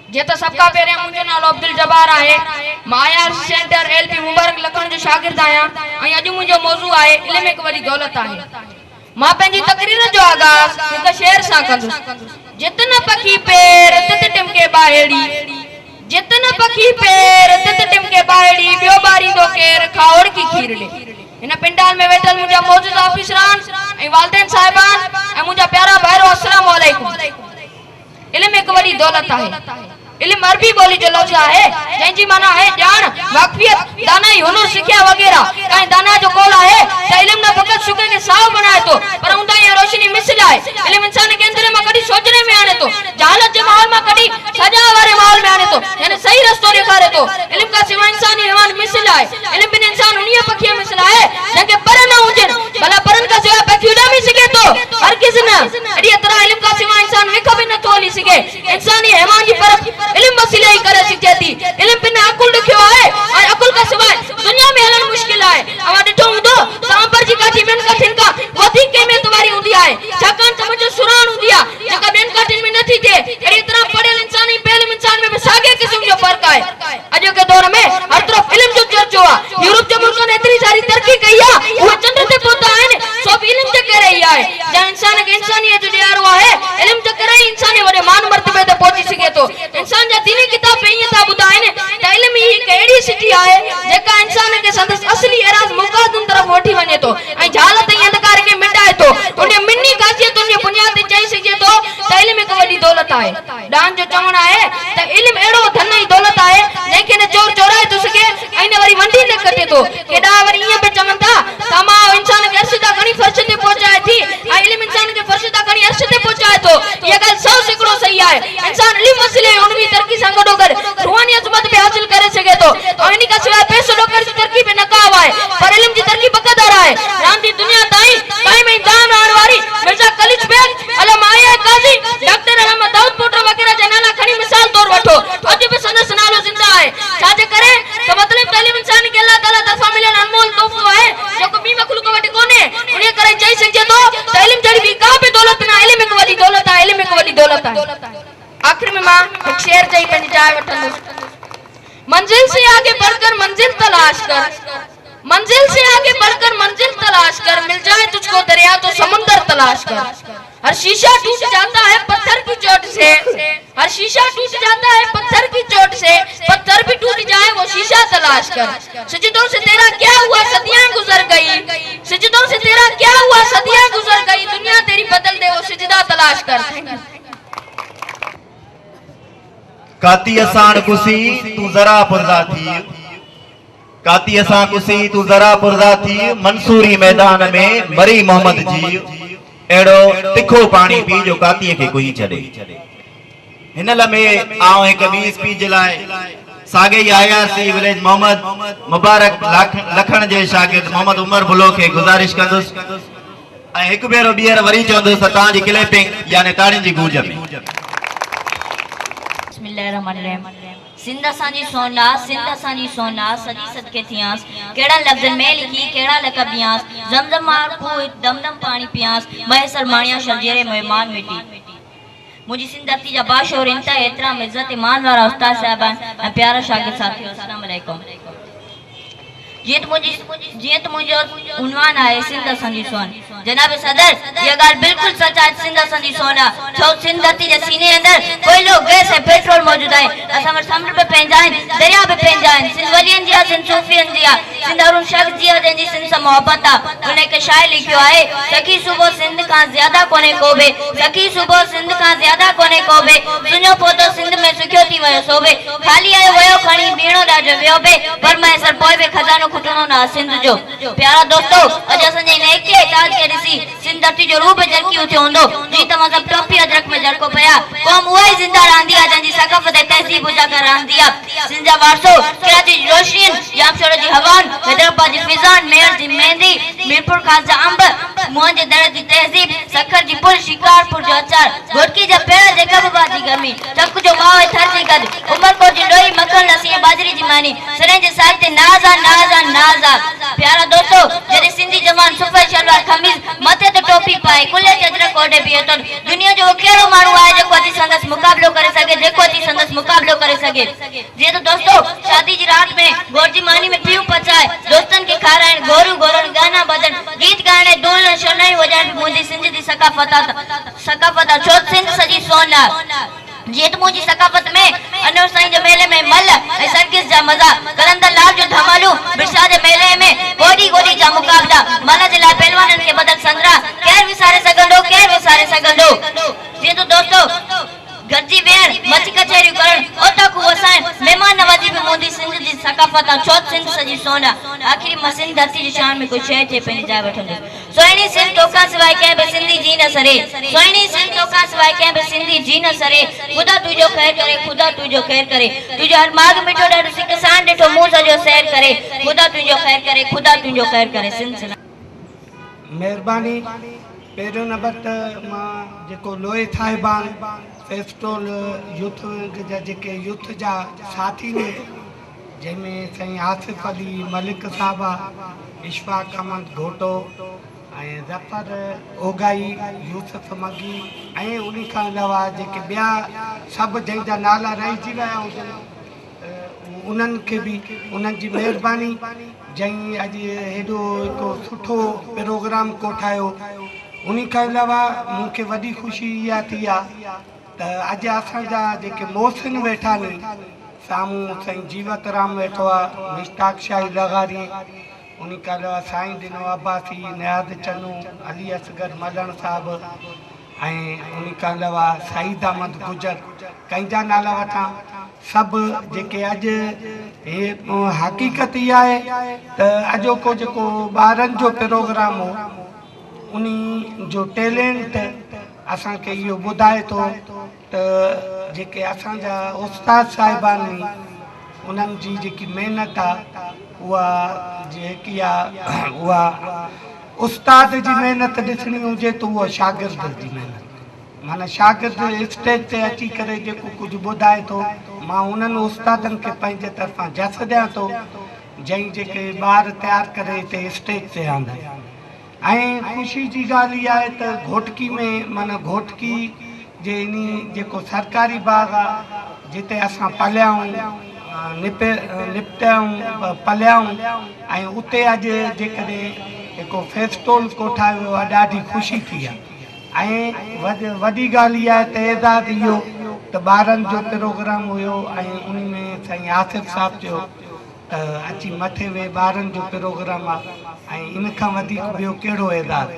जे त सबका पेरे मुझे नालो अब्दुल जब्बार है। माया सेंटर एलपी मुबारक लखन जो शागिर्द आया। अज मुझो मौजू है इल्म एक वडी दौलत है। मां पेंजी तकरीर जो आगाज एक शेर सा कंदुस। जितना पखी पैर तित टिमके बाहेड़ी, जितना पखी पैर तित टिमके बाहेड़ी, बियो बारी दो केर खावड़ की खीरड़े। इन पिंडाल में वेठल मुझा मौजूद ऑफिसरान ए वालदेन साहिबान ए मुझा प्यारा भाईरो अस्सलाम वालेकुम। इल्म एक वडी दौलत है। इल्म अरबी बोली जो लफ्ज है जंजी माना है जान, वाकफियत, दानाई, हुनर, सिखिया वगैरह। कहीं दाना जो कोला है त इल्म न फकत सुके के साव बनाए तो पर उंदा ये रोशनी मिसल है। इल्म इंसान के अंदर में कदी सोचने में आने तो, जहालत के माहौल में कदी सजा वाले माहौल में आने तो, यानी सही रास्ता दिखारे तो। इल्म का सिवा इंसानी हैवान मिसल है। इल्म बिन इंसान उनिया पखिया मिसल है जके पर न हुजन, भला परन का सिवा पखी उड़ा भी सके तो हर किस न अड़ी तरह इल्म का सिवा इंसान विख भी न तोली सके। इंसानी हैवान की परख इल्म वसीले ही करे सके थी। इल्म बिन अकुल रखियो है और अकुल का सिवाय दुनिया में हलन मुश्किल है। अवा डिठो हुंदो सांपर जी काठी बेन काठिन का वधी के में तुम्हारी हुंदी है, छाकान समझो सुरान हुंदी है जका बेन काठिन में नथी थे। अड़ी तरह पढ़ियल इंसान ही बेइल्म इंसान में सागे किस्म जो फर्क है। अजो के दौर में हर तरफ इल्म जो चर्चो है। यूरोप के मुल्क ने इतनी सारी तरक्की कई है, वो चंद्र ते पहुंचा है सब इल्म ते करे ही है। जहां इंसान के इंसानियत जो दिया हुआ है इल्म ते करे इंसान वडे मान मर्तबे ते पहुंची सके तो। इंसान जा दीनी किताब पे ये ता बुधाए ने त इल्म ही केड़ी सिटी है जेका इंसान के संदस असली एराज मुकादन तरफ वठी वने तो ए जालत ही अंधकार के मिटाए तो उन्हें मिन्नी खासियत उन्हें बुनियाद चई सके तो त इल्म एक वडी दौलत है। डान जो चवण है त इल्म एड़ो धन ही दौलत है जेके ने चोर चोराए तो सके आइने वरी वंडी ने कटे तो केडा वरी ये पे चवण था तमा इंसान के अर्श ता घणी फर्श ते पहुंचाए थी। आ इल्म इंसान के फर्श ता घणी अर्श ते पहुंचाए तो ये गल 100% सही है। इंसान इल्म वसीले उनवी तरक्की संग डोगर रूहानी अजमत पे हासिल करे सके तो और इनका सिवाय पैसो डोगर की तरक्की पे नकाब है पर इल्म की तरक्की बकदर है। रांदी दुनिया ताई ताई में जान आने वाली मिर्जा कलिच बेग अला माया काजी डॉक्टर अहमद दाऊद पोटर वगैरह जनाला खड़ी मिसाल तौर वठो अज भी सनस नालो जिंदा है। साजे करे तो मतलब तालीम इंसान के अल्लाह ताला तरफा मिलन अनमोल तोहफो है जो को बी मखलूक वट कोने उन्हें करे चई सके तो तालीम जड़ी भी का पे दौलत ना इल्म एक वडी दौलत है। इल्म एक वडी दौलत है। आखिर में मां एक शेर चई पंज चाय वठन मंजिल से आगे बढ़कर मंजिल तलाश कर, मंजिल से आगे बढ़कर मंजिल तलाश कर, मिल जाए तुझको दरिया तो समुंदर तलाश कर। हर शीशा टूट जाता है पत्थर की चोट से, हर शीशा टूट जाता है पत्थर की चोट से, पत्थर भी टूट जाए वो शीशा तलाश कर। सजदों से तेरा क्या हुआ सदियां गुजर गई, सजदों से तेरा क्या हुआ सदियां गुजर गई, दुनिया तेरी बदल दे वो सजदा तलाश कर। काती असान कुसी तू जरा पुरदा थी, काती असान कुसी तू जरा पुरदा थी, मंसूरी मैदान में मरी मोहम्मद जी एड़ो तिखो पानी पी जो काती के कोई छड़े। हिन लमे आओ एक 20 पी जलाए सागे ही आया सी विलेज मोहम्मद मुबारक लखन जे शागिर्द मोहम्मद उमर बुलो के गुजारिश कंदुस ए एक बेरो बियर वरी चंदुस ता जी क्लैपिंग यानी ताड़ी जी गूंज में। बिस्मिल्लाहिर्रहमानिर्रहीम। सिंध असांजी सोना, सिंध असांजी सोना, सजी सदके थियांस, केड़ा लफ्ज़ में लिखी केड़ा लक़ब दियांस, जमजम मार खू दमदम पानी पियांस, मैसर माणिया शलजेरे मेहमान मिटी। मुझी सिंध धरती जा बाशोर इंतहा एहतराम इज्जत ईमान वाला उस्ताद साहबान प्यारा शागिर्द साथियों अस्सलाम वालेकुम। जीत मुझो उन्वान है सिंध असांजी सोन। जनाब सदर ये गाल बिल्कुल सच है सिंध असांजी सोना छो सिंध धरती जे सीने अंदर कोयलो गैस है पेट्रोल मौजूद है। असा समुंड पे पेंजाइन दरिया पे पेंजाइन सिंध वलियन जिया सिंध सूफियन जिया सिंध अरुण शख्स जिया जंजी सिंध से मोहब्बत आ उन्हें के शायर लिखियो है सखी सुबह सिंध का ज्यादा कोने कोबे, सखी सुबह सिंध का ज्यादा कोने कोबे, सुनो पोतो सिंध में सुखियो थी वयो सोबे, खाली आयो वयो खणी बीणो दाजो वियो बे पर मैं सर पोए बे खजानो खुटनो ना सिंध जो। प्यारा दोस्तों अज असांजे नेके ताज के ऋषि सिंध धरती जो रूप जरकी उठियो हुंदो जी त मतलब टोपी अजरक में जरको पया कौम उही जिंदा रहंदी आ जंजी सकाफत तहजीब उजागर रहंदी आ। सिंध जा वारसो कराची जी रोशनियन जामशोर जी हवान हैदराबाद जी फिजान मेयर जी मेहंदी मीरपुर खाजा अंब मोहन जे दर जी तहजीब सखर जी पुल शिकारपुर जो अचार घोटकी जा पेड़ जे कबबा जी गमी चक जो मावे थर जी गद उमरकोट जी डोई मक्खन लसी बाजरी जी मानी सरे जे साज ते नाजा नाजा नाजा। प्यारा दोस्तों जरे सिंधी जवान सफेद शलवार खमीज मथे ते टोपी पाए कुले अजरक ओडे पिए तो दुनिया जो केड़ो मानु आए जो अति संगस मुकाबलो करे सके जेको अति संगस मुकाबलो सके। जी तो दोस्तों शादी जी रात में गोर जी मानी में पीऊ पचाए दोस्तन के खाराइण गोरू गोरन गाना बदन गीत गाने दोलन शनाई वजान मुंजी सिंध दी सकाफता चौथ सिंध सजी सोना। जी तो मुंजी सकाफत में अनवर साईं जे मेले में मल ऐं सर्किस जा मजा कलंदर लाल जो धमालू बिरसा जे मेले में गोडी गोडी जा मुकाबला मल जे लाइ पहलवानन के बदल संद्रा केर विसारे सगंदो। जी तो दोस्तों गरजी वेण मच कचहरी करण ओता को वसाइन मेहमान नवाजी में मोदी सिंध जी सकाफत चौथ सिंध सजी सोना। आखिरी मसिन धरती जी शान में कोई शय थे पेनी जाय वठंदो। सोहिणी सिंध तोका सिवाय के बे सिंधी जी न सरे। सोहिणी सिंध तोका सिवाय के बे सिंधी जी न सरे। खुदा तुजो खैर करे खुदा तुजो खैर करे तुजो हर माग मिठो डाडो सिक सान डिठो मुंह सजो सैर करे खुदा तुजो खैर करे खुदा तुजो खैर करे। सिलसिला मेहरबानी। पहिरियों नंबर त मां जेको लोहे थाइबान फेस्टोल यूथ जा जेके यूथ जा साथी ने जंहिंमें साईं आसिफ अली मलिक साहबा इशफाक अहमद घोटो ऐं ज़फ़र ओगाई यूसुफ मगी ऐं उन खां अलावा जेके ॿिया सभु जंहिंजा नाला रहिजी विया हुजनि उन्हनि खे बि उन्हनि जी महिरबानी जंहिं अॼु हेॾो हिकु सुठो प्रोग्राम कोठायो। उन खां अलावा मूंखे वॾी ख़ुशी इहा थी आहे त अॼु असांजा जेके मोहसिन वेठा आहिनि साम्हूं साईं जीवत राम वेठो आहे मुश्ताक शाही लगारी उन खां अलावा साईं ॾिनो अब्बासी नियाज़ चनू अली असगर मलण साहिबु ऐं उन खां अलावा सईद अहमद गुजर कंहिंजा नाला वठां सभु जेके अॼु हे हक़ीक़त इहा आहे त अॼोको जेको ॿारनि जो प्रोग्राम हो उन जो टैलेंट असांखे इहो ॿुधाए थो त जेके असांजा उस्ताद साहिबानी उन्हनि जी जेकी महिनत आहे उहा जेकी आहे उहा उस्ताद जी महिनत ॾिसणी हुजे त उहा शागिर्द जी महिनत माना शागिर्द स्टेज ते अची करे जेको कुझु ॿुधाए थो मां उन्हनि उस्तादनि खे पंहिंजे तरफ़ां जस ॾियां थो जंहिं जेके ॿार तयारु करे हिते स्टेज ते आंदा ऐं ख़ुशी जी ॻाल्हि इहा आहे त घोटकी में माना घोटकी जे इन जेको सरकारी बाग़ आहे जिते असां पलियाऊं निपटियाऊं पलियाऊं ऐं उते अॼु जेकॾहिं हिकु फेस्टोल कोठायो आहे ॾाढी ख़ुशी थी आहे। ऐं वॾी ॻाल्हि इहा आहे त एज़ाज़ इहो त ॿारनि जो प्रोग्राम हुयो ऐं उन में साईं आसिफ साहिब जो अची मथे वे ॿारनि जो प्रोग्राम आहे ऐं इन खां वधीक ॿियो कहिड़ो एज़ाज़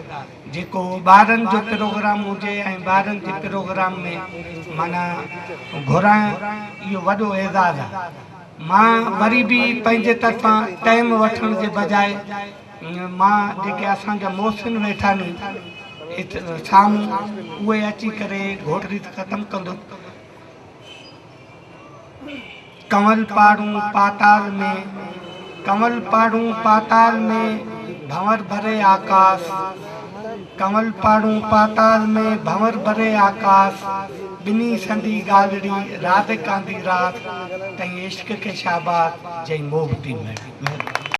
जेको ॿारनि जो प्रोग्राम हुजे ऐं ॿारनि जे प्रोग्राम में माना घुराइण इहो वॾो एज़ाज़ आहे। मां वरी बि पंहिंजे तरफ़ां टाइम वठण जे बजाए मां जेके असांजा मोहसिन वेठा आहिनि साम्हूं उहे अची करे घोटरी ख़तमु कंदो। कंवल पाड़ूं पाताल में भंवर भरे आकाश कंवल पाड़ूं पाताल में भंवर भरे आकाश बिनी संदी गालड़ी राधिका दी रात तई इश्क के शाबाश जय मोहती में।